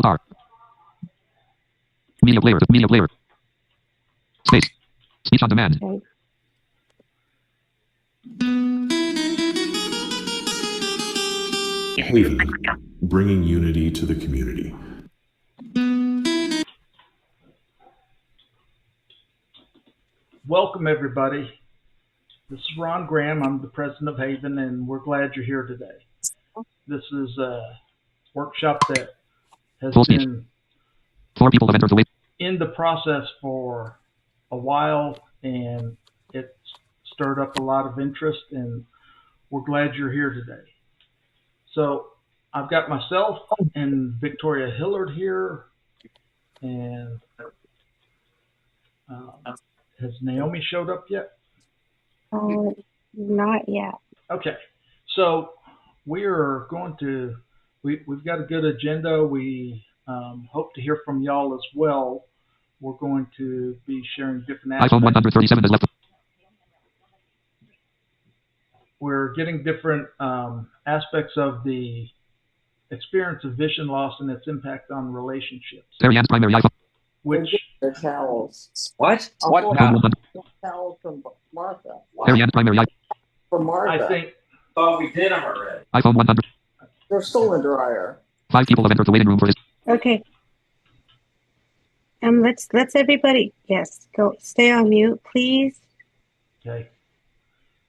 Alt R. Media player. Media player. Space. Speech on demand. Okay. HAVIN, bringing unity to the community. Welcome, everybody. This is Ron Graham. I'm the president of HAVIN, and we're glad you're here today. This is a workshop that has been 4 people have entered the wait. in the process for a while, and it's stirred up a lot of interest, and we're glad you're here today. So I've got myself and Victoria Hillard here, and has Naomi showed up yet? Not yet. Okay, so we are going to, we've got a good agenda. We hope to hear from y'all as well. We're going to be sharing different aspects. iPhone 137 is left. We're getting different aspects of the experience of vision loss and its impact on relationships. Ariane's primary iPhone. Which The towels. What? What? iPhone 100. The towels from Martha. Ariane's primary iPhone. From Martha. I think Oh, we did them already. iPhone 100. They're still in the dryer. 5 people have entered the waiting room for this. Okay. Let's everybody, yes, go stay on mute, please. okay.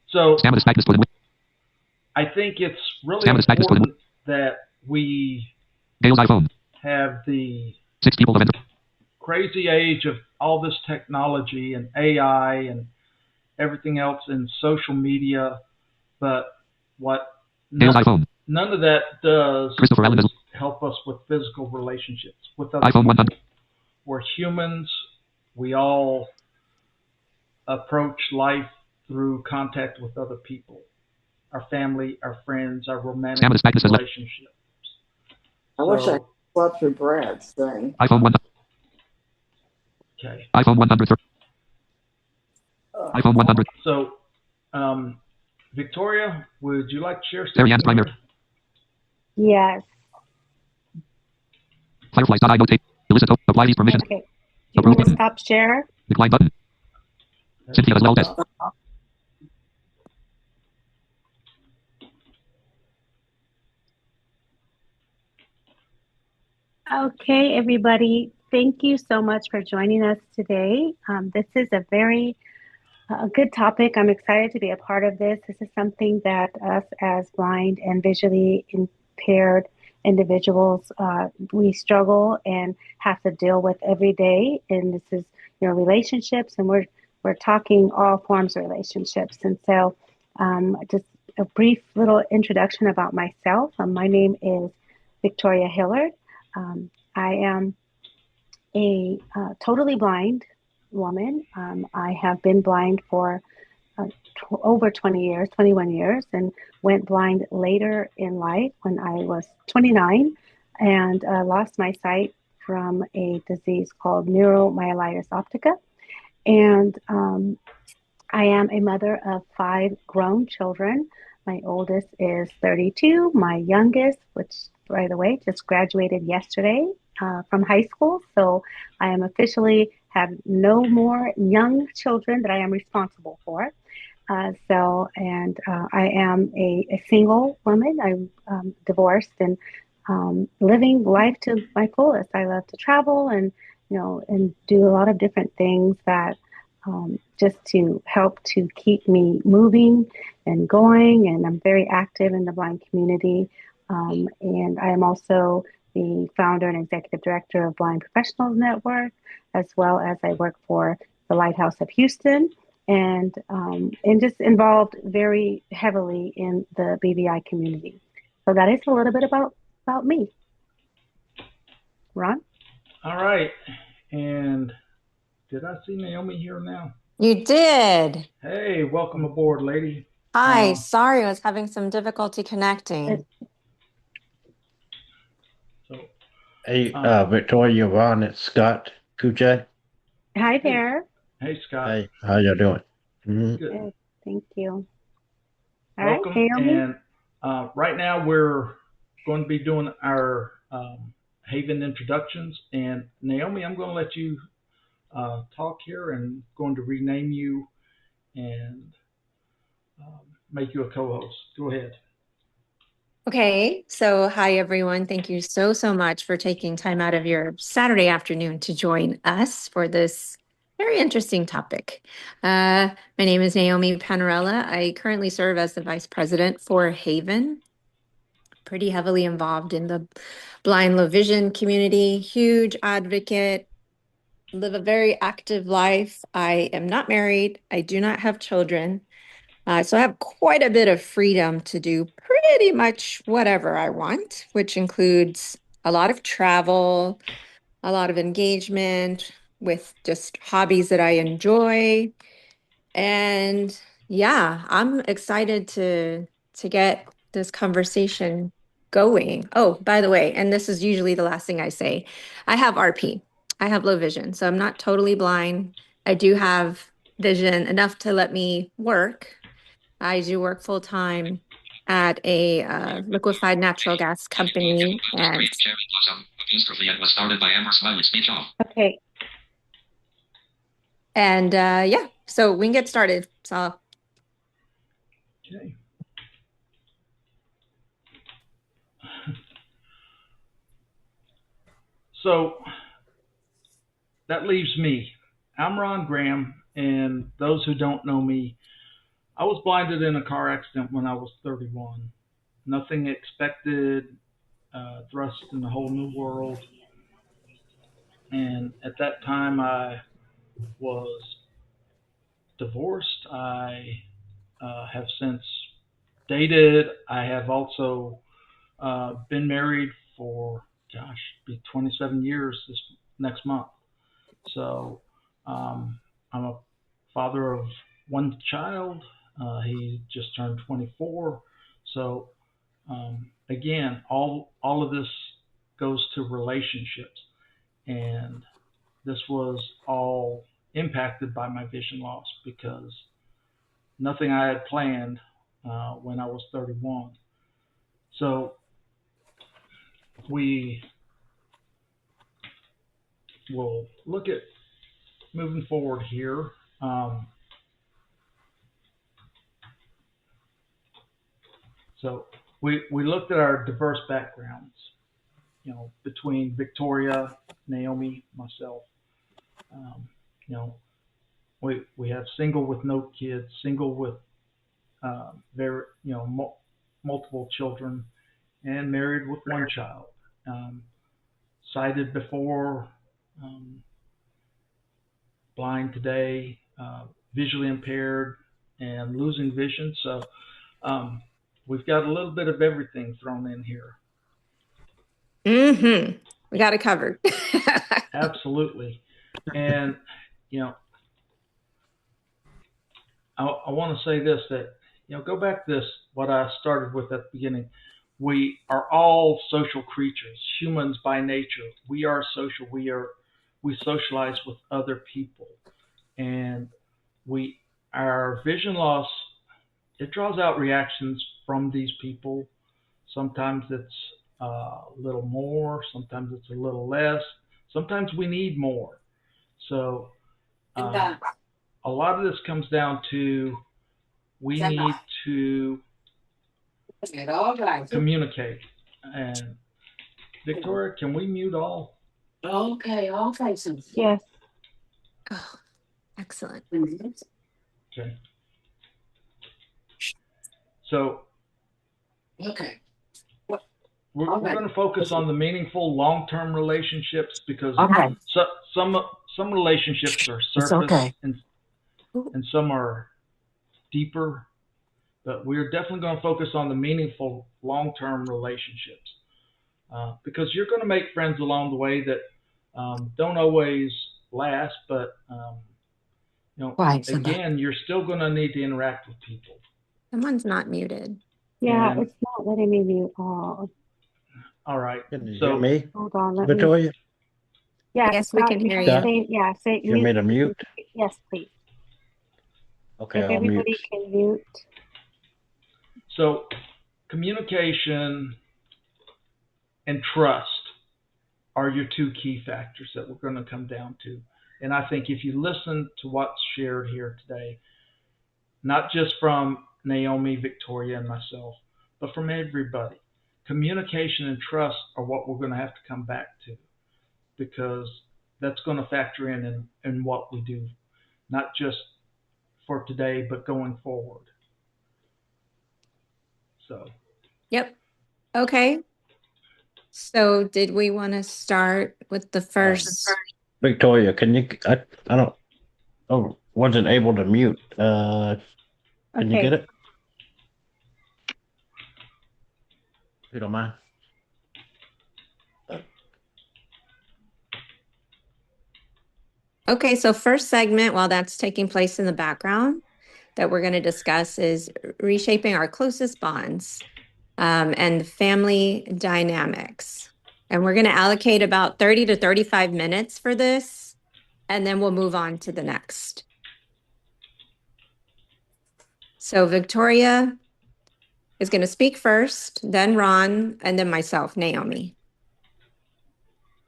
So Stamina stack is put in. I think it's really Stamina stack is put in. important that we Gail's iPhone. have the 6 people have entered. crazy age of all this technology and AI and everything else in social media, but what Gail's iPhone. none of that does Christopher Allen is is help us with physical relationships with other iPhone people. 100. We're humans. We all approach life through contact with other people, our family, our friends, our romantic Stamina stack is left. relationships. I wish I So, slept through Brad's thing. iPhone 100. okay. iPhone 100. iPhone 100. So, Victoria, would you like to share Ariane's something? primary. Yes. Fireflies.io tape. Elicit. Apply these permissions. Okay. Do you Approve want to button. stop share? Decline button. Cynthia as well test. Okay, everybody. Thank you so much for joining us today. This is a very good topic. I'm excited to be a part of this. This is something that us as blind and visually impaired individuals, we struggle and have to deal with every day. And this is, relationships, and we're talking all forms of relationships. And so just a brief little introduction about myself. My name is Victoria Hillard. I am a totally blind woman. I have been blind for over 21 years, and went blind later in life when I was 29 and lost my sight from a disease called neuromyelitis optica. And I am a mother of 5 grown children. My oldest is 32. My youngest, which, by the way, just graduated yesterday from high school. So I am officially have no more young children that I am responsible for. I am a single woman. I'm divorced and living life to my fullest. I love to travel and do a lot of different things that just to help to keep me moving and going. And I'm very active in the blind community. And I am also the founder and executive director of Blind Professionals Network, as well as I work for the Lighthouse of Houston, and just involved very heavily in the BVI community. So that is a little bit about me. Ron? All right. And did I see Naomi here now? You did. Hey, welcome aboard, lady. Hi, sorry, I was having some difficulty connecting. So, Hey, Victoria, Ron, it's Scott Kuche. Hi there. hey, Scott. Hey, how you doing? Mhm. Good. Good. Thank you. All Welcome. right, Naomi. And right now we're going to be doing our HAVIN introductions. And Naomi, I'm going to let you talk here, and going to rename you and make you a co-host. Go ahead. Okay, so hi everyone. Thank you so much for taking time out of your Saturday afternoon to join us for this very interesting topic. My name is Naomi Panarella. I currently serve as the Vice President for HAVIN. Pretty heavily involved in the blind low vision community, huge advocate, live a very active life. I am not married. I do not have children. So I have quite a bit of freedom to do pretty much whatever I want, which includes a lot of travel, a lot of engagement with just hobbies that I enjoy. And yeah, I'm excited to get this conversation going. Oh, by the way, and this is usually the last thing I say, I have RP. I have low vision, so I'm not totally blind. I do have vision enough to let me work. I do work full time at a liquefied natural gas company, and Was started by Amber Smiley. Speech off. Okay. yeah, so we can get started. So Okay. So that leaves me. I'm Ron Graham, and those who don't know me, I was blinded in a car accident when I was 31. Nothing expected, thrust in a whole new world. And at that time, I was divorced. I have since dated. I have also been married for, be 27 years this next month. So I'm a father of one child. He just turned 24. So again, all of this goes to relationships, and this was all impacted by my vision loss because nothing I had planned when I was 31. So we will look at moving forward here. So we looked at our diverse backgrounds, between Victoria, Naomi, myself. We have single with no kids, single with very, multiple children, and married with one child. Sighted before, blind today, visually impaired, and losing vision. So we've got a little bit of everything thrown in here. we got it covered. Absolutely. And, I want to say this, that, go back to this, what I started with at the beginning. We are all social creatures, humans by nature. We are social. We socialize with other people, and our vision loss, it draws out reactions from these people. Sometimes it's a little more, sometimes it's a little less, sometimes we need more. So a lot of this comes down to we need to communicate. And Victoria, can we mute all? Okay, all faces. Yes. Oh, excellent. Okay. So Okay. we're going to focus on the meaningful long-term relationships, because some relationships are surface and some are deeper, but we're definitely going to focus on the meaningful long-term relationships, because you're going to make friends along the way that don't always last, but again, you're still going to need to interact with people. Someone's not muted. Yeah, it's not letting me mute all. All right. Can you So hear me, Hold on. Let Victoria? Yeah, Yes, we can hear you. say You want me to mute? Yes, please. Okay, If I'll mute. everybody can mute. So communication and trust are your two key factors that we're going to come down to. And I think if you listen to what's shared here today, not just from Naomi, Victoria, and myself, but from everybody, communication and trust are what we're going to have to come back to, because that's going to factor in what we do, not just for today, but going forward. So. Yep. Okay. So did we want to start with the first? Victoria, can you, I don't, oh, wasn't able to mute. Can you get it? If you don't mind. Okay, so first segment, while that's taking place in the background, that we're going to discuss is reshaping our closest bonds and family dynamics. And we're going to allocate about 30 to 35 minutes for this, and then we'll move on to the next. So Victoria is going to speak first, then Ron, and then myself, Naomi.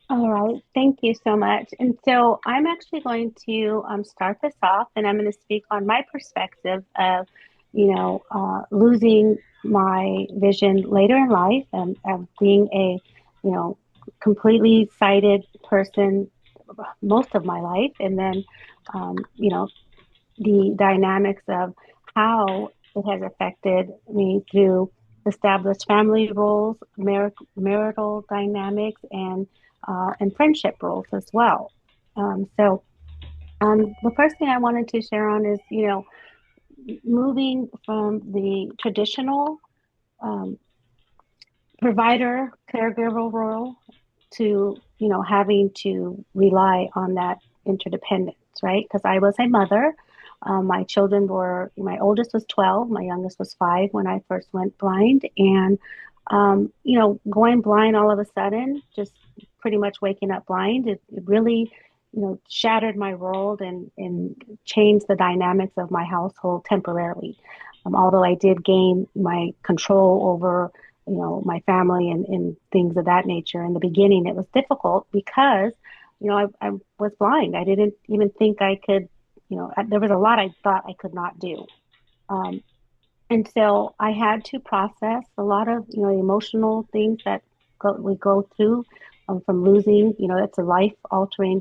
All right, thank you so much. And so I'm actually going to start this off, and I'm going to speak on my perspective of, losing my vision later in life and of being a, completely sighted person most of my life, and then, the dynamics of how it has affected me through established family roles, marital dynamics, and friendship roles as well. So the first thing I wanted to share on is, moving from the traditional provider caregiver role to, having to rely on that interdependence, right? Because I was a mother. My oldest was 12, my youngest was 5 when I first went blind. And, going blind all of a sudden, just pretty much waking up blind, it really, shattered my world and changed the dynamics of my household temporarily. Although I did gain my control over, my family and things of that nature. In the beginning, it was difficult because, I was blind. I didn't even think I could, there was a lot I thought I could not do. And so I had to process a lot of, emotional things that we go through from losing, it's a life altering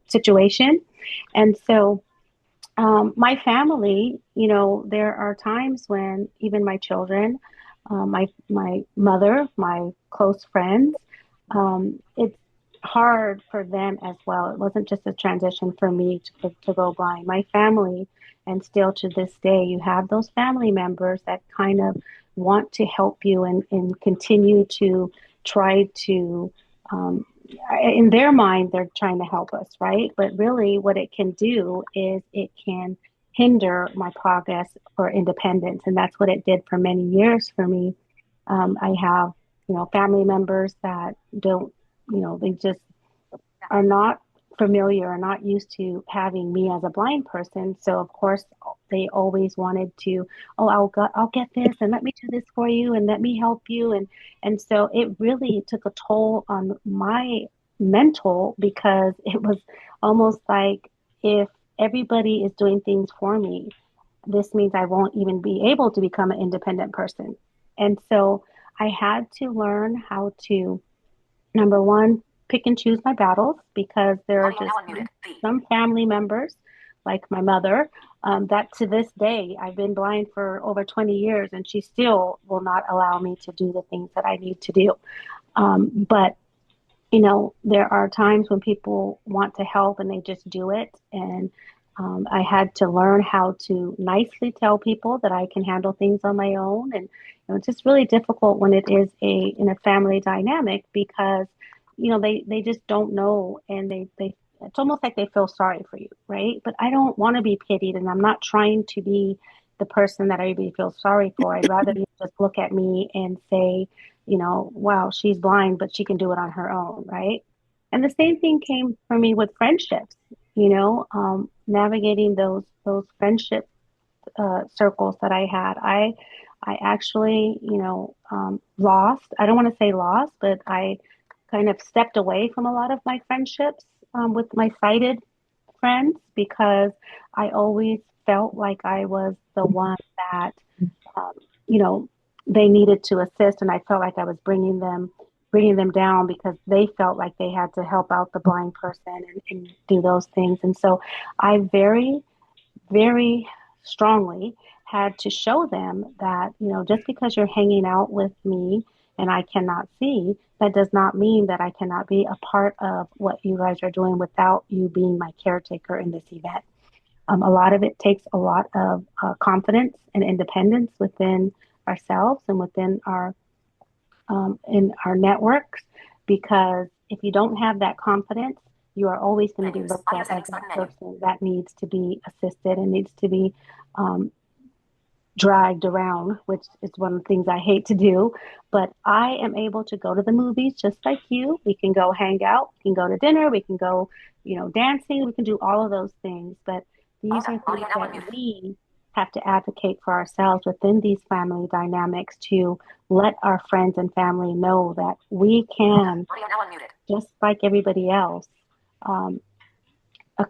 situation. And so my family, there are times when even my children, my mother, my close friends, it's hard for them as well. It wasn't just a transition for me to go blind. My family, and still to this day, you have those family members that kind of want to help you and continue to try to, in their mind, they're trying to help us, right? But really what it can do is it can hinder my progress for independence. And that's what it did for many years for me. I have, family members that don't, they just are not familiar or not used to having me as a blind person. So of course they always wanted to, I'll get this and let me do this for you and let me help you. And so it really took a toll on my mental, because it was almost like, if everybody is doing things for me, this means I won't even be able to become an independent person. And so I had to learn how to, number one, pick and choose my battles, because there are just some family members, like my mother, that to this day, I've been blind for over 20 years and she still will not allow me to do the things that I need to do. But, there are times when people want to help and they just do it. And I had to learn how to nicely tell people that I can handle things on my own. And it's just really difficult when it is in a family dynamic, because they just don't know, and they it's almost like they feel sorry for you, right? But I don't want to be pitied, and I'm not trying to be the person that everybody feels sorry for. I'd rather you just look at me and say, wow, she's blind, but she can do it on her own, right? And the same thing came for me with friendships, navigating those friendship circles that I had. I actually, lost. I don't want to say lost, but I kind of stepped away from a lot of my friendships with my sighted friends because I always felt like I was the one that, um, you know, they needed to assist, and I felt like I was bringing them down because they felt like they had to help out the blind person and do those things. And so I very, very strongly had to show them that, just because you're hanging out with me and I cannot see, that does not mean that I cannot be a part of what you guys are doing without you being my caretaker in this event. A lot of it takes a lot of confidence and independence within ourselves and within our in our networks, because if you don't have that confidence, you are always going to be looked at as that person that needs to be assisted and needs to be dragged around, which is one of the things I hate to do. But I am able to go to the movies just like you. We can go hang out, we can go to dinner, we can go, dancing, we can do all of those things. But these are things that we have to advocate for ourselves within these family dynamics to let our friends and family know that we can, just like everybody else,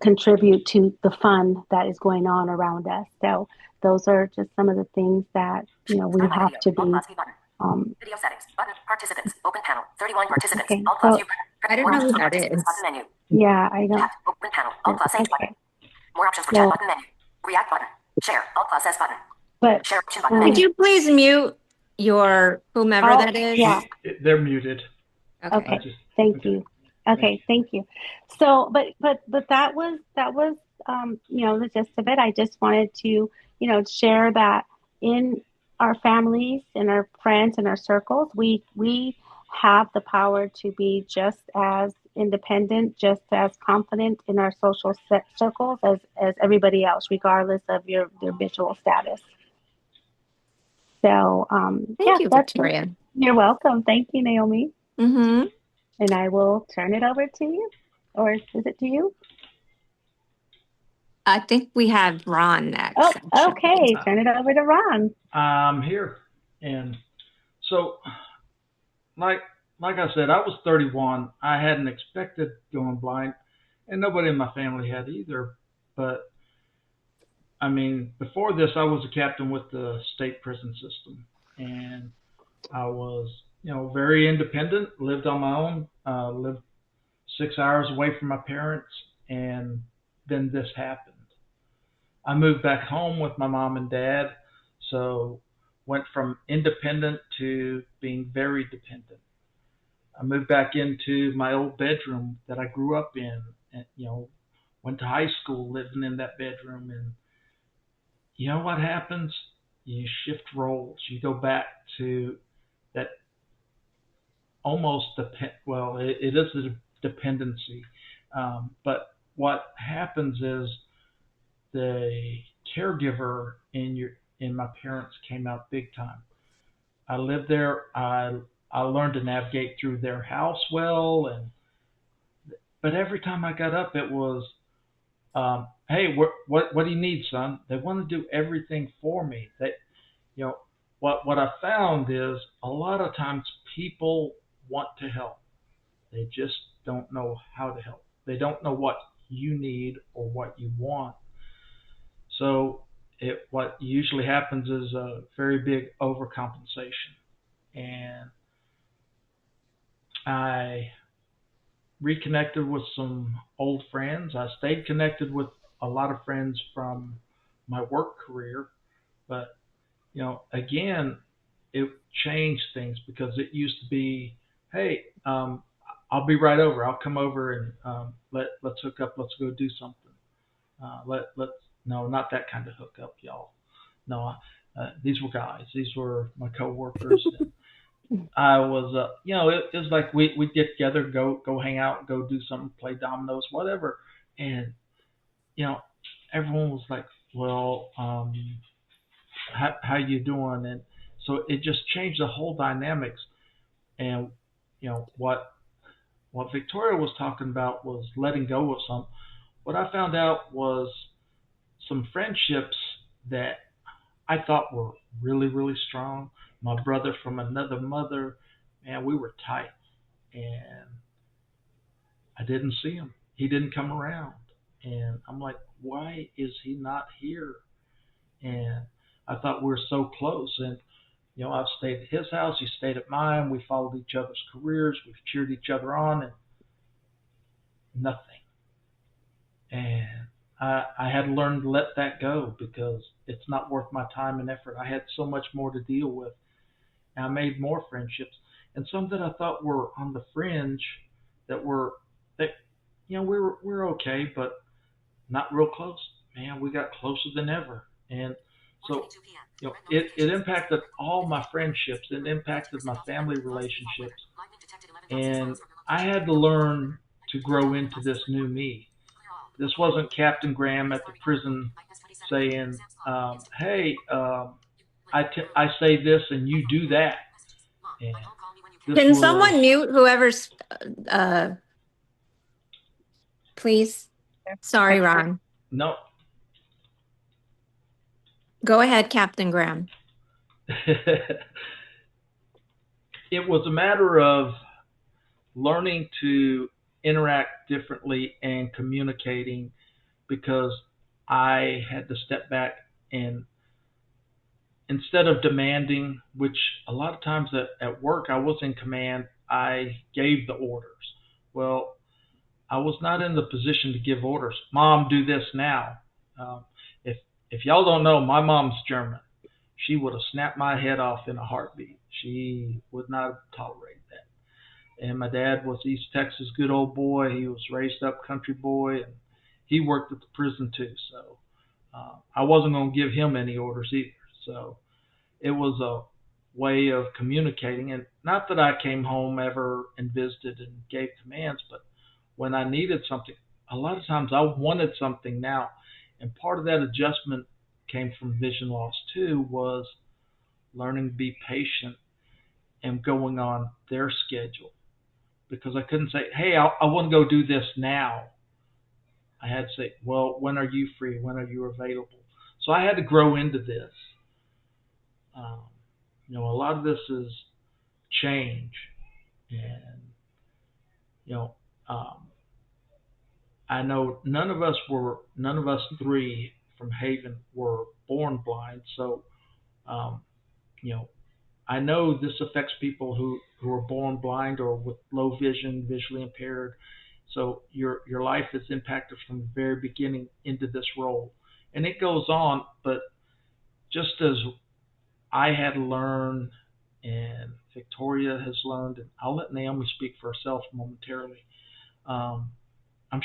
contribute to the fun that is going on around us. So those are just some of the things that, we have to be. Video settings, button, participants, open panel, 31 participants, Okay, all plus so, I don't know who that is. button menu, yeah, I don't. chat, open panel, all plus H Okay, button, more options for so, chat button menu, react button, share, all plus S button, but share option button Could menu. you please mute your whomever I'll- that is? yeah. They're muted. Okay. Just- Thank okay. you. Okay, thank you. So, but that was the gist of it. I just wanted to, share that in our families, in our friends, in our circles, we have the power to be just as independent, just as confident in our social circles as everybody else, regardless of your visual status. So, Thank you, Victoria. You're welcome. Thank you, Naomi. Mm-hmm. And I will turn it over to you. Or is it to you? I think we have Ron next. Oh, okay. Turn it over to Ron. I'm here. And so, like I said, I was 31. I hadn't expected going blind, and nobody in my family had either. But, I mean, before this, I was a captain with the state prison system. And I was, very independent, lived on my own, lived 6 hours away from my parents, and then this happened. I moved back home with my mom and dad, so went from independent to being very dependent. I moved back into my old bedroom that I grew up in, and went to high school living in that bedroom. And you know what happens? You shift roles. You go back to that almost it is a dependency, but what happens is the caregiver in my parents came out big time. I lived there. I learned to navigate through their house well, but every time I got up, it was, hey, what do you need, son? They want to do everything for me. What I found is a lot of times people want to help. They just don't know how to help. They don't know what you need or what you want. So what usually happens is a very big overcompensation. And I reconnected with some old friends. I stayed connected with a lot of friends from my work career, but again, it changed things because it used to be, hey, I'll be right over. I'll come over and let's hook up. Let's go do something. No, not that kind of hookup, y'all. No, these were guys. These were my coworkers. I was, it was like we'd get together, go hang out, go do something, play dominoes, whatever. And, everyone was like, well, how you doing? And so it just changed the whole dynamics. And, what Victoria was talking about was letting go of some. What I found out was some friendships that I thought were really, really strong. My brother from another mother, man, we were tight. and I didn't see him. He didn't come around. And I'm like, why is he not here? And I thought we were so close. And, I've stayed at his house. He stayed at mine. We followed each other's careers. We've cheered each other on, and nothing. And I had to learn to let that go because it's not worth my time and effort. I had so much more to deal with. And I made more friendships. And some that I thought were on the fringe we're okay, but not real close. Man, we got closer than ever. And so, it impacted all my friendships. It impacted my family relationships. And I had to learn to grow into this new me. This wasn't Captain Graham at the prison saying, hey, I say this and you do that. And can someone mute whoever's, please? Sorry, Ron. No. Go ahead, Captain Graham. It was a matter of learning to interact differently and communicating because I had to step back and instead of demanding, which a lot of times at work I was in command, I gave the orders. Well, I was not in the position to give orders. Mom, do this now. If y'all don't know, my mom's German. She would have snapped my head off in a heartbeat. She would not have tolerated that. And my dad was East Texas good old boy. He was raised up country boy, and he worked at the prison too. So I wasn't going to give him any orders either. So it was a way of communicating. And not that I came home ever and visited and gave commands, but when I needed something, a lot of times I wanted something now. And part of that adjustment came from vision loss too, was learning to be patient and going on their schedule. Because I couldn't say, hey, I want to go do this now. I had to say, well, when are you free? When are you available? So I had to grow into this. A lot of this is change. And, I know none of us three from Haven were born blind. So, I know this affects people who are born blind or with low vision, visually impaired. So your life is impacted from the very beginning into this role. And it goes on, but just as I had to learn and Victoria has learned, and I'll let Naomi speak for herself momentarily. I'm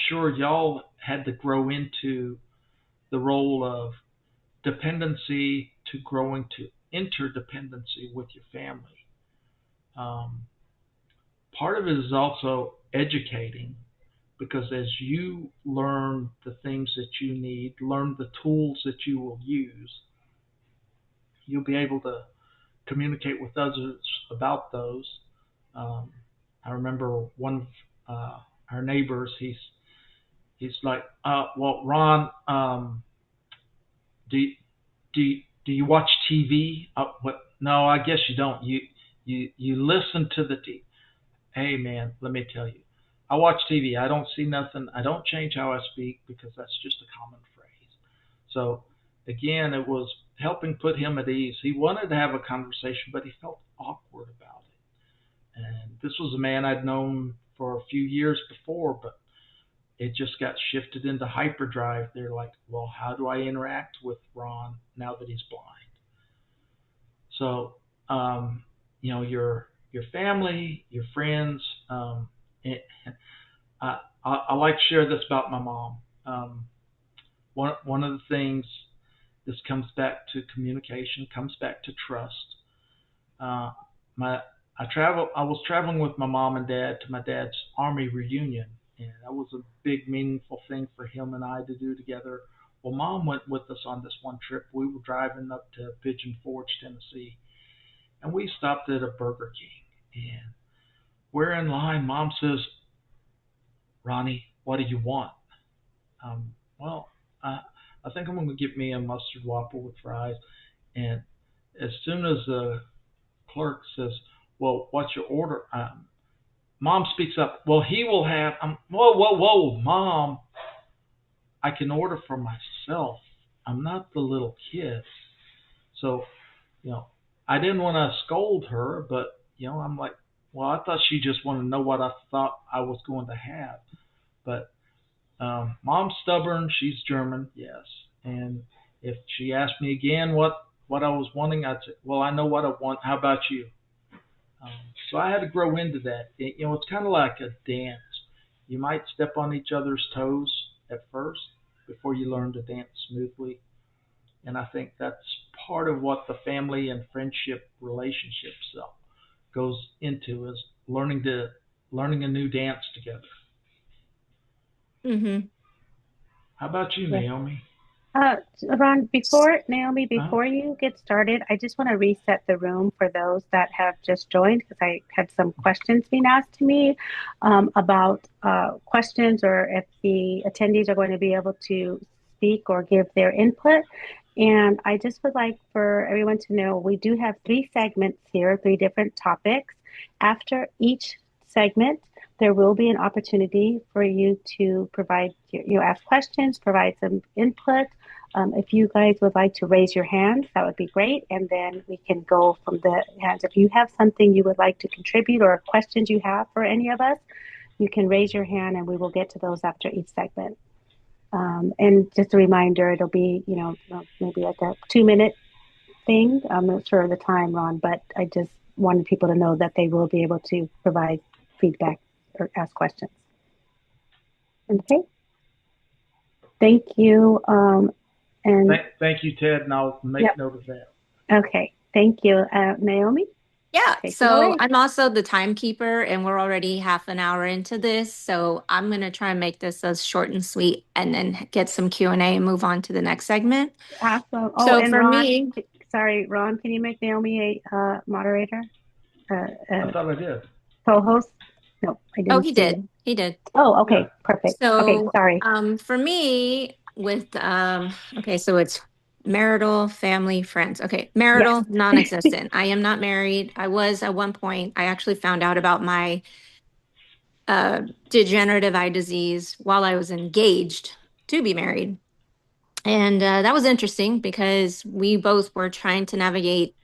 sure y'all had to grow into the role of dependency to growing to interdependency with your family. Part of it is also educating, because as you learn the things that you need, learn the tools that you will use, you'll be able to communicate with others about those. I remember one of our neighbors, he's like, well, Ron, do you watch TV? What? No, I guess you don't. You listen to the TV. Hey, man, let me tell you. I watch TV. I don't see nothing. I don't change how I speak because that's just a common phrase. So, again, it was helping put him at ease. He wanted to have a conversation, but he felt awkward about it. And this was a man I'd known for a few years before, but it just got shifted into hyperdrive. They're like, well, how do I interact with Ron now that he's blind? So, your family, your friends. I like to share this about my mom. One of the things, this comes back to communication, comes back to trust. I was traveling with my mom and dad to my dad's Army reunion, and that was a big, meaningful thing for him and I to do together. Well, Mom went with us on this one trip. We were driving up to Pigeon Forge, Tennessee, and we stopped at a Burger King. And we're in line. Mom says, Ronnie, what do you want? I think I'm going to get me a mustard waffle with fries. And as soon as the clerk says, well, what's your order? Mom speaks up. Well, he will have. Whoa, whoa, whoa, Mom! I can order for myself. I'm not the little kid. So, I didn't want to scold her, but I'm like, well, I thought she just wanted to know what I thought I was going to have. But Mom's stubborn. She's German, yes. And if she asked me again what I was wanting, I'd say, well, I know what I want. How about you? So I had to grow into that. It's kind of like a dance. You might step on each other's toes at first before you learn to dance smoothly. And I think that's part of what the family and friendship relationships goes into, is learning a new dance together. Mm-hmm. How about you, Yeah. Naomi? Ron, Naomi, before you get started, I just want to reset the room for those that have just joined, because I had some questions being asked to me about questions, or if the attendees are going to be able to speak or give their input. And I just would like for everyone to know we do have 3 segments here, 3 different topics. After each segment, there will be an opportunity for you to provide, ask questions, provide some input. If you guys would like to raise your hand, that would be great. And then we can go from the hands. If you have something you would like to contribute or questions you have for any of us, you can raise your hand and we will get to those after each segment. And just a reminder, it'll be, maybe like a 2-minute thing. I'm not sure of the time, Ron, but I just wanted people to know that they will be able to provide feedback or ask questions. Okay. Thank you. And thank you, Ted, and I'll make note of that. Okay. Thank you. Naomi? Yeah, Take it so away. I'm also the timekeeper, and we're already half an hour into this, so I'm going to try and make this as short and sweet, and then get some Q&A and move on to the next segment. Awesome. Oh, So and for Ron, me, sorry, Ron, can you make Naomi a moderator? I thought I did. Co-host? No, I didn't. oh, he did. He did. Oh, okay. Yeah. Perfect. So, Okay, sorry. for me, with okay, so it's marital, family, friends. Okay, marital, non-existent. I am not married. I was at one point. I actually found out about my degenerative eye disease while I was engaged to be married. And that was interesting because we both were trying to navigate,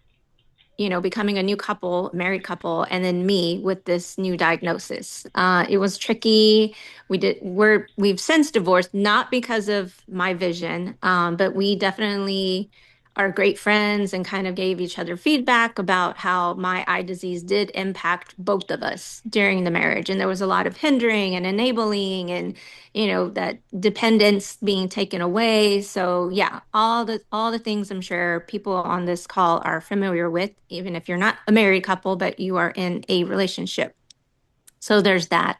becoming a new couple, married couple, and then me with this new diagnosis. It was tricky. We've since divorced, not because of my vision, but we definitely are great friends and kind of gave each other feedback about how my eye disease did impact both of us during the marriage. And there was a lot of hindering and enabling and, that dependence being taken away. So yeah, all the things I'm sure people on this call are familiar with, even if you're not a married couple, but you are in a relationship. So there's that.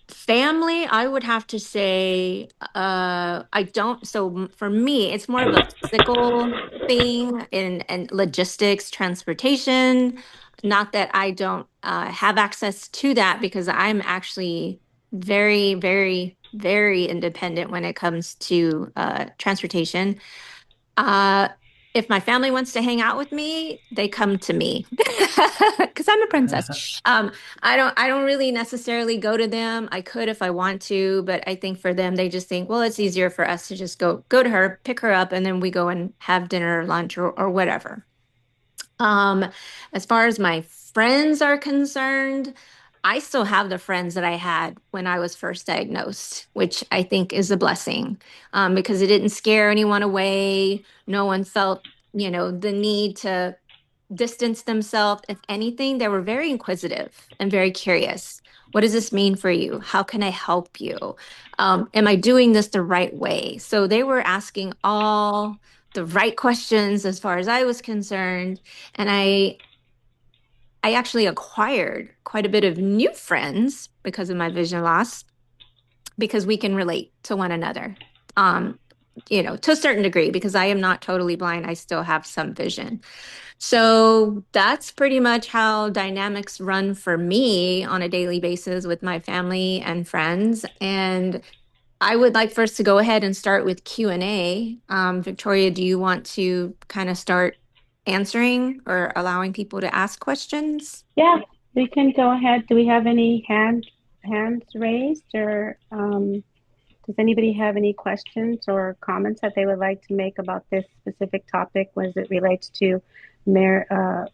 Family, I would have to say, I don't. So for me, it's more of a physical thing and logistics, transportation. Not that I don't have access to that, because I'm actually very, very, very independent when it comes to transportation. If my family wants to hang out with me, they come to me because I'm a princess. I don't really necessarily go to them. I could if I want to, but I think for them, they just think, well, it's easier for us to just go to her, pick her up, and then we go and have dinner or lunch or whatever. As far as my friends are concerned, I still have the friends that I had when I was first diagnosed, which I think is a blessing, because it didn't scare anyone away. No one felt, the need to distance themselves. If anything, they were very inquisitive and very curious. What does this mean for you? How can I help you? Am I doing this the right way? So they were asking all the right questions as far as I was concerned. And I actually acquired quite a bit of new friends because of my vision loss, because we can relate to one another, to a certain degree, because I am not totally blind. I still have some vision. So that's pretty much how dynamics run for me on a daily basis with my family and friends. And I would like for us to go ahead and start with Q&A. Victoria, do you want to kind of start answering or allowing people to ask questions? Yeah, We can go ahead. Do we have any hands raised, or does anybody have any questions or comments that they would like to make about this specific topic as it relates to marital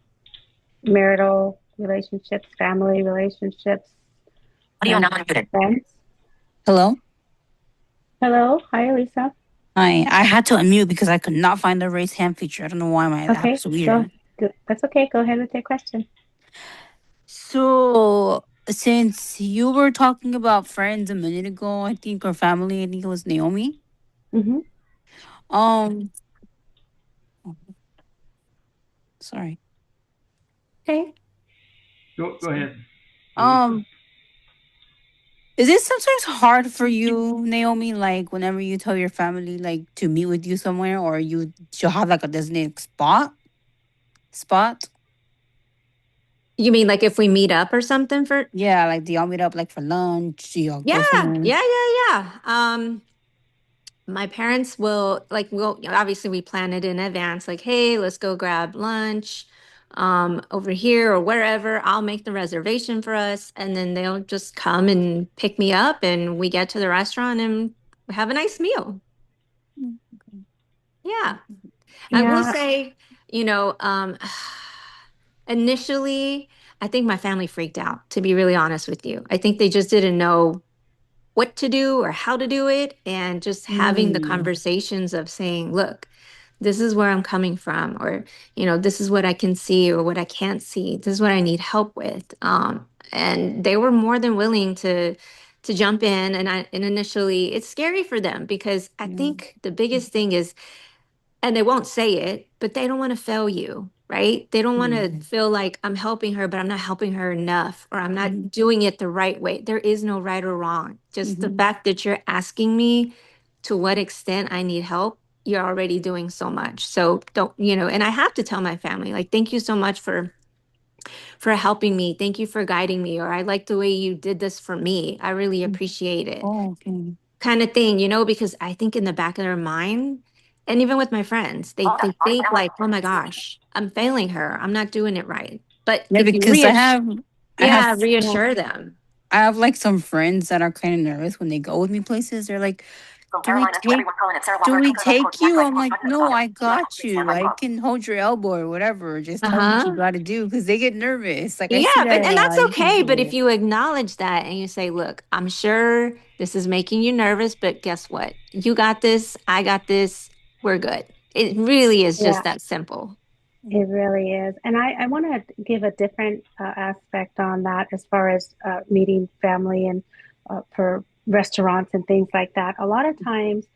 relationships, family relationships, Audio and not unmuted. friends? Hello? Hello. Hi, Elisa. Hi. I had to unmute because I could not find the raise hand feature. I don't know why my Okay. app's weird. That's okay. Go ahead with your question. So, since you were talking about friends a minute ago, I think, or family, I think it was Naomi. Mm-hmm. Um, sorry. Okay. Go ahead. Is it sometimes hard for you, Naomi, like whenever you tell your family like to meet with you somewhere, or she'll have like a designated spot? You mean like if we meet up or something for? Yeah, like do y'all meet up like for lunch? Do y'all go Yeah, somewhere? yeah. My parents will obviously we plan it in advance, like, hey, let's go grab lunch over here or wherever. I'll make the reservation for us, and then they'll just come and pick me up, and we get to the restaurant and have a nice meal. Yeah. I will say, initially, I think my family freaked out, to be really honest with you. I think they just didn't know what to do or how to do it. And just having the conversations of saying, look, this is where I'm coming from, or, this is what I can see or what I can't see. This is what I need help with. And they were more than willing to jump in. And initially it's scary for them because I think the biggest thing is, and they won't say it, but they don't want to fail you, right? They don't want to feel like I'm helping her, but I'm not helping her enough, or I'm not doing it the right way. There is no right or wrong. Just the fact that you're asking me to what extent I need help, you're already doing so much. So don't, and I have to tell my family, like, thank you so much for helping me. Thank you for guiding me. Or I like the way you did this for me. I really appreciate it. Oh, okay. Kind of thing, because I think in the back of their mind, and even with my friends, they think like, oh my gosh, I'm failing her. I'm not doing it right. But Yeah, if you because reassure them. I have like some friends that are kind of nervous when they go with me places. They're like, do we take you? I'm like, no, I got you. I can hold your elbow or whatever. Just tell me what you got to do, because they get nervous. Like, I see Yeah, that and that's okay. But if it. you acknowledge that and you say, look, I'm sure this is making you nervous, but guess what? You got this. I got this. We're good. It really is just that simple. It really is. And I want to give a different aspect on that as far as meeting family and for restaurants and things like that. A lot of times,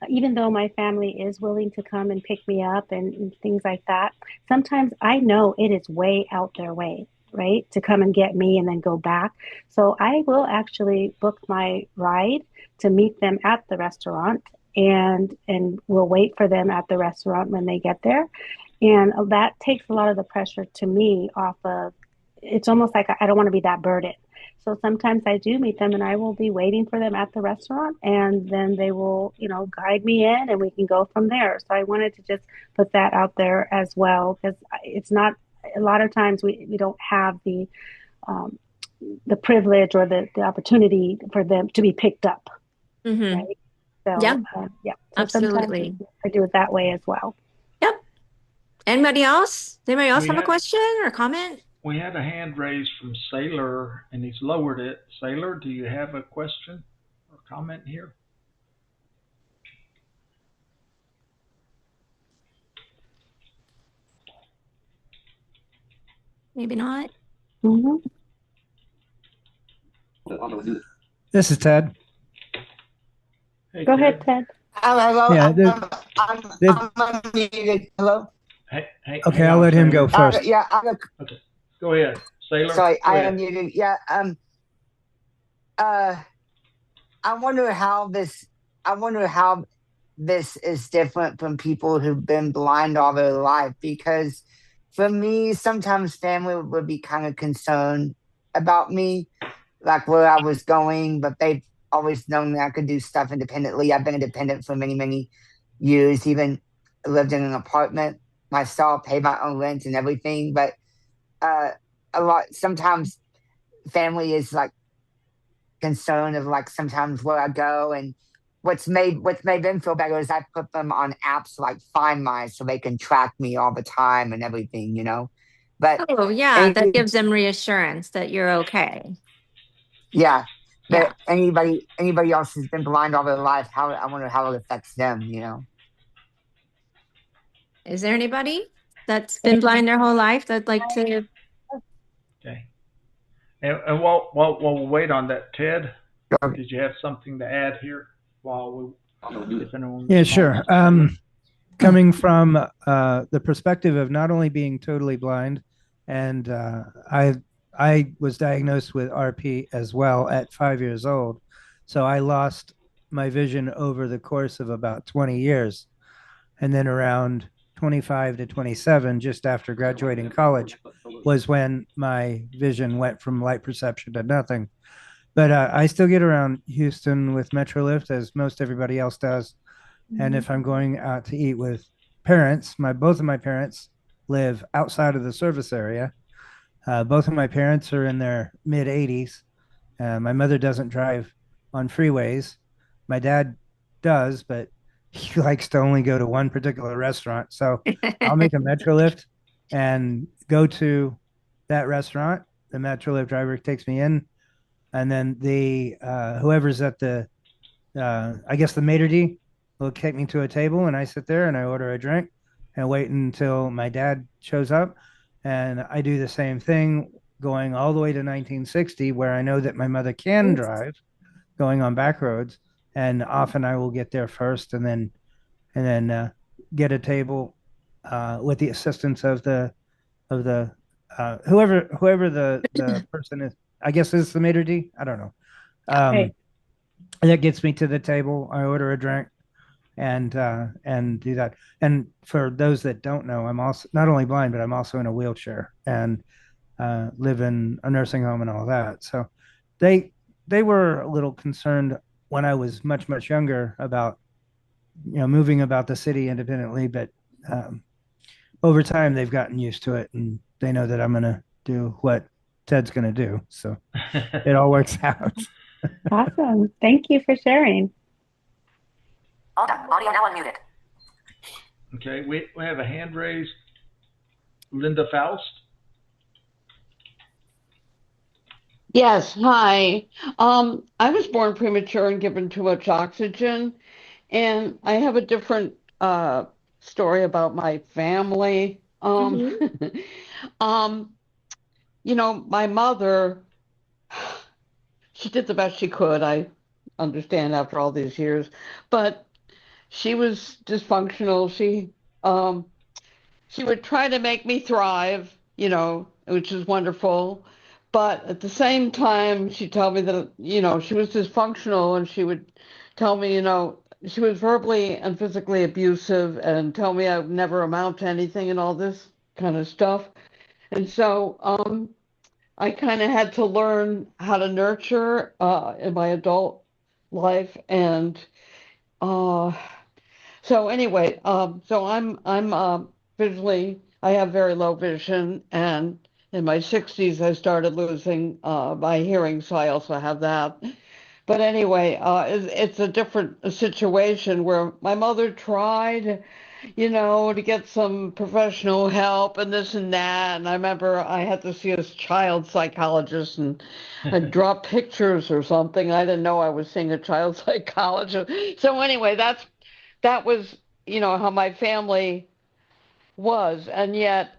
even though my family is willing to come and pick me up and things like that, sometimes I know it is way out their way, right, to come and get me and then go back. So I will actually book my ride to meet them at the restaurant, and we'll wait for them at the restaurant when they get there. And that takes a lot of the pressure to me off of, it's almost like I don't want to be that burden. So sometimes I do meet them and I will be waiting for them at the restaurant, and then they will, guide me in and we can go from there. So I wanted to just put that out there as well, because it's not, a lot of times we don't have the privilege or the opportunity for them to be picked up. Right. So, so absolutely. Sometimes I do it that way as well. Yep. Anybody else? Does anybody else have a question or comment? We had a hand raised from Sailor, and he's lowered it. Sailor, do you have a question or comment here? Maybe not. This is Ted. Hey, Go ahead, Ted. Hello. Yeah, I'm unmuted. Hello. Hey, okay, I'll let him go first. Okay, go ahead, Sailor. Sorry, I unmuted. Yeah. I wonder how this is different from people who've been blind all their life, because for me, sometimes family would be kind of concerned about me, like where I was going, but they've always known that I could do stuff independently. I've been independent for many, many years, even lived in an apartment myself, paid my own rent and everything. But a lot. Sometimes family is like concerned of like sometimes where I go, and what's made them feel better is I put them on apps like Find My so they can track me all the time and everything, you know. But Oh, yeah, that gives them reassurance that you're okay. yeah, Yeah. but anybody else who's been blind all their life, how I wonder how it affects them, you know. Is there anybody that's been blind their whole life that'd like to? Okay. And while we wait on that, Ted, did you have something to add here while if anyone Yeah, responds? sure. Coming from the perspective of not only being totally blind, and I was diagnosed with RP as well at 5 years old. So I lost my vision over the course of about 20 years. And then around 25 to 27, just after graduating college, was when my vision went from light perception to nothing. But I still get around Houston with Metrolift, as most everybody else does. And if I'm going out to eat with parents, both of my parents live outside of the service area. Both of my parents are in their mid 80s. My mother doesn't drive on freeways. My dad does, but he likes to only go to one particular restaurant. So I'll make a Metrolift and go to that restaurant. The Metrolift driver takes me in, and then the whoever's at the I guess the maitre d' will take me to a table, and I sit there and I order a drink and wait until my dad shows up. And I do the same thing going all the way to 1960, where I know that my mother can drive, going on back roads, and often I will get there first, and then get a table with the assistance of the whoever the person is. I guess is the maitre d'. I don't know. That gets me to the table. I order a drink and do that. And for those that don't know, I'm also not only blind, but I'm also in a wheelchair and live in a nursing home and all that. So they were a little concerned when I was much younger about moving about the city independently, but over time they've gotten used to it, and they know that I'm going to do what Ted's going to do. So it all works out. Awesome. Thank you for sharing. All done. Audio now unmuted. Okay, we have a hand raised. Linda Faust. Yes, hi. I was born premature and given too much oxygen, and I have a different story about my family. My mother, she did the best she could. I understand after all these years, but she was dysfunctional. She would try to make me thrive, which is wonderful. But at the same time, she'd tell me that, she was dysfunctional, and she would tell me, she was verbally and physically abusive and tell me I would never amount to anything and all this kind of stuff. And so I kind of had to learn how to nurture in my adult life. And so anyway, so I'm visually, I have very low vision, and in my 60s I started losing my hearing, so I also have that. But anyway, it's a different situation where my mother tried, to get some professional help and this and that. And I remember I had to see a child psychologist, and I draw pictures or something. I didn't know I was seeing a child psychologist. So anyway, that was, how my family was. And yet,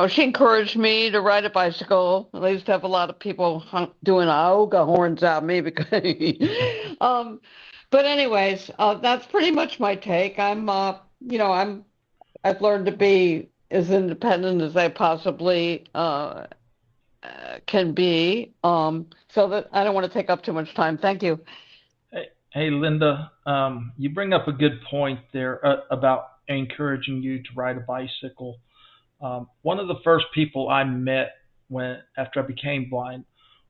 she encouraged me to ride a bicycle. I used to have a lot of people doing yoga horns at me because, but anyways, that's pretty much my take. I've learned to be as independent as I possibly can be. So that I don't want to take up too much time. Thank you. Hey, Linda, you bring up a good point there about encouraging you to ride a bicycle. One of the first people I met after I became blind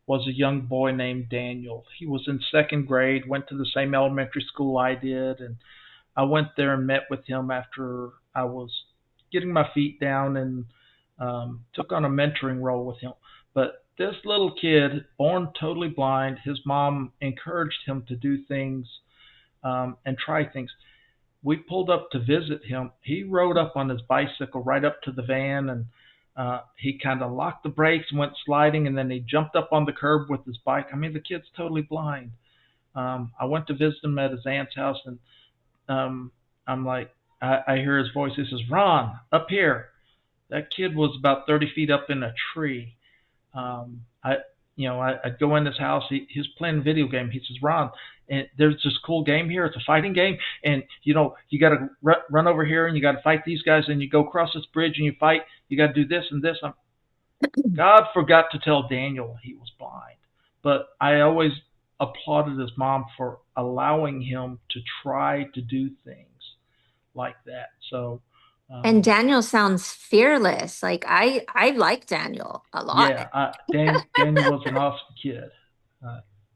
was a young boy named Daniel. He was in second grade, went to the same elementary school I did, and I went there and met with him after I was getting my feet down and took on a mentoring role with him. But this little kid, born totally blind, his mom encouraged him to do things and try things. We pulled up to visit him. He rode up on his bicycle right up to the van, and he kind of locked the brakes and went sliding, and then he jumped up on the curb with his bike. I mean, the kid's totally blind. I went to visit him at his aunt's house, and I'm like, I hear his voice. He says, "Ron, up here." That kid was about 30 feet up in a tree. I'd go in his house. He was playing a video game. He says, "Ron, and there's this cool game here. It's a fighting game, and you got to run over here, and you got to fight these guys, and you go across this bridge, and you fight. You got to do this and this." God forgot to tell Daniel he was blind, but I always applauded his mom for allowing him to try to do things like that. So. And Daniel sounds fearless. Like I like Daniel a lot. Yeah, Daniel was an awesome kid.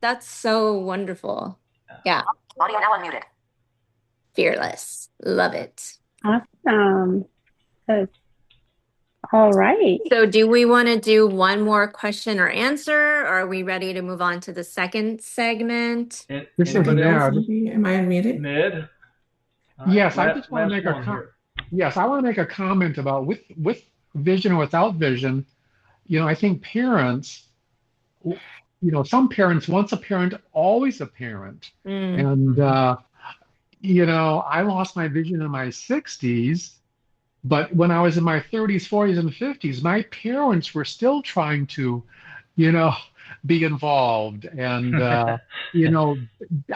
That's so wonderful. Yeah. Audio now unmuted. Fearless. Love it. Awesome. All right. So do we want to do one more question or answer? Or are we ready to move on to the second segment? This is Ned. Am I unmuted? Ned? Yes, I just want to make a comment. Yes, I want to make a comment about with vision or without vision. I think parents, some parents, once a parent, always a parent. And, I lost my vision in my 60s, but when I was in my 30s, 40s, and 50s, my parents were still trying to, be involved. And,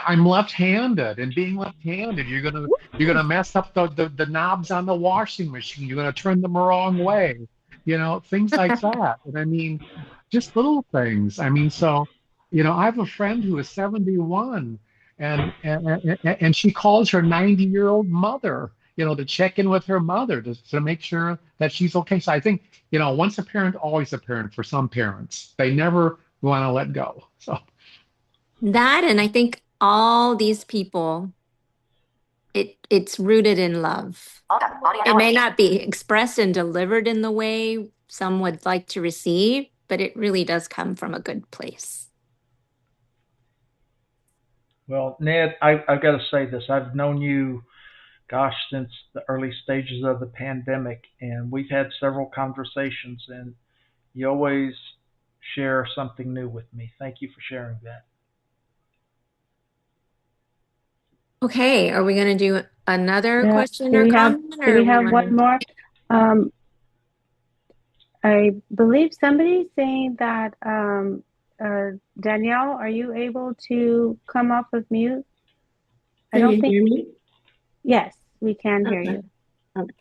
I'm left-handed, and being left-handed, you're gonna mess up the knobs on the washing machine. You're gonna turn them the wrong way, things like that. And I mean, just little things. I mean, so, I have a friend who is 71, and she calls her 90-year-old mother, to check in with her mother to make sure that she's okay. So I think, once a parent, always a parent for some parents. They never want to let go. So that, and I think all these people, it's rooted in love. It may not be expressed and delivered in the way some would like to receive, but it really does come from a good place. Well, Ned, I've got to say this. I've known you, since the early stages of the pandemic, and we've had several conversations, and you always share something new with me. Thank you for sharing that. Okay, are we going to do another question or comment? Do we have one more? I believe somebody's saying that, Danielle, are you able to come off of mute? Can you hear me? Yes, we can hear you. Okay.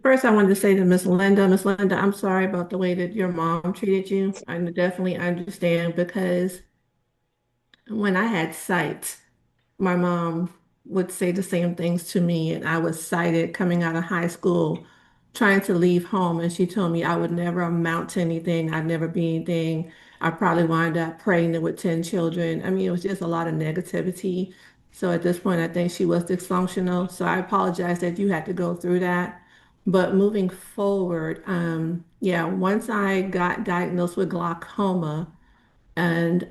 First, I wanted to say to Miss Linda, I'm sorry about the way that your mom treated you. I definitely understand, because when I had sight, my mom would say the same things to me, and I was sighted coming out of high school, trying to leave home, and she told me I would never amount to anything. I'd never be anything. I probably wound up pregnant with 10 children. I mean, it was just a lot of negativity. So at this point, I think she was dysfunctional. So I apologize that you had to go through that. But moving forward, once I got diagnosed with glaucoma, and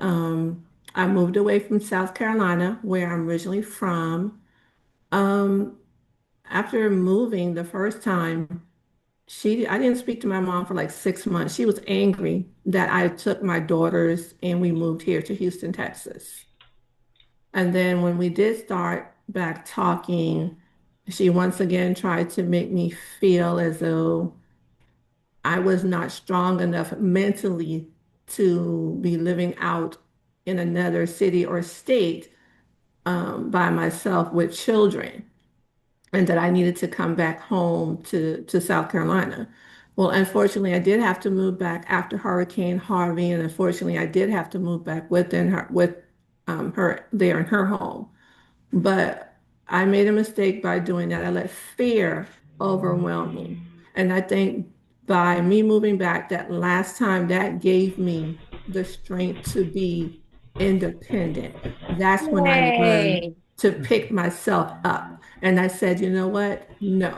I moved away from South Carolina, where I'm originally from. After moving the first time, I didn't speak to my mom for like 6 months. She was angry that I took my daughters and we moved here to Houston, Texas. And then when we did start back talking, she once again tried to make me feel as though I was not strong enough mentally to be living out in another city or state by myself with children, and that I needed to come back home to South Carolina. Well, unfortunately, I did have to move back after Hurricane Harvey, and unfortunately, I did have to move back with her there in her home. But I made a mistake by doing that. I let fear overwhelm me. And I think by me moving back that last time, that gave me the strength to be independent. That's when I learned to pick myself up. And I said, you know what? No.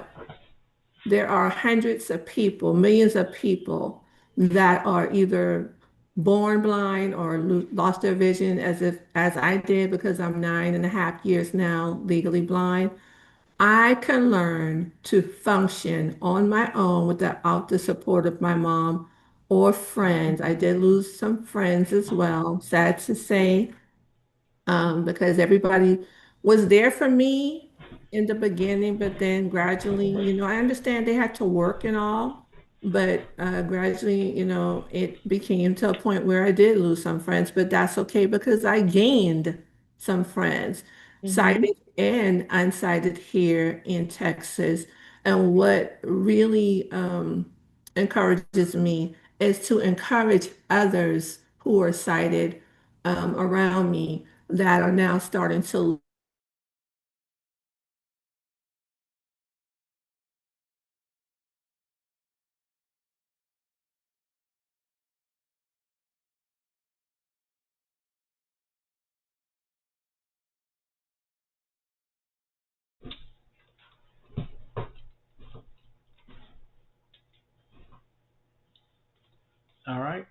there are hundreds of people, millions of people that are either born blind or lost their vision as I did because I'm 9.5 years now legally blind. I can learn to function on my own without the support of my mom or friends. I did lose some friends as well, sad to say, because everybody was there for me in the beginning, but then gradually, I understand they had to work and all, but gradually, it became to a point where I did lose some friends, but that's okay because I gained some friends, sighted and unsighted here in Texas. And what really encourages me is to encourage others who are sighted around me that are now starting to All right.